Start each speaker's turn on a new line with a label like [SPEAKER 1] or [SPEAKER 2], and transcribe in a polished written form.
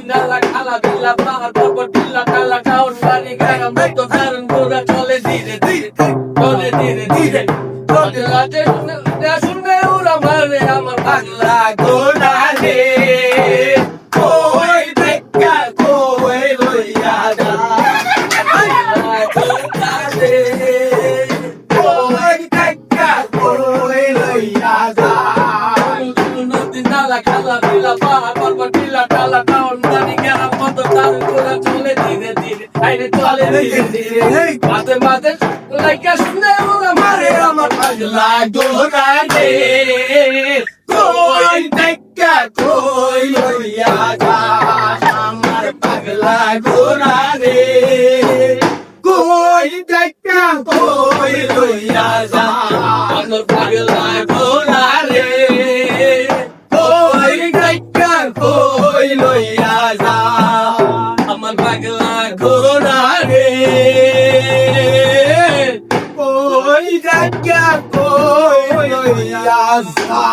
[SPEAKER 1] নালা খালা বিলা পাহাড় পর্বত বিলা টালা টাউন বাড়ি গ্রাম তো দারুণ ঘোরা চলে ধীরে ধীরে চলে ধীরে ধীরে চলে রাতে শুনে ওরা মারে আমার পাগলা ঘোড়া রে কই দেখা কই লইয়া যা ঘোড়া রে কই দেখা কই লইয়া যা নদী নালা খালা বিলা পাহাড় পর্বত বিলা টালা টাউন বাড়ি গ্রাম তো দারুণ ঘোরা চলে ধীরে ধীরে আইরে চলে ধীরে ধীরে মাঝে মাঝে লাইকা শুনে ওরা মারে আমার পাগলা ঘোড়া রে কই দেখা কই লইয়া যা আমার পাগলা ঘোড়া রে কই দেখা কই লইয়া যা আমার পাগলা ঘোড়া রে কই দেখা কই লইয়া যা আমার পাগলা ঘোড়া রে কই দেখা কই লইয়া যা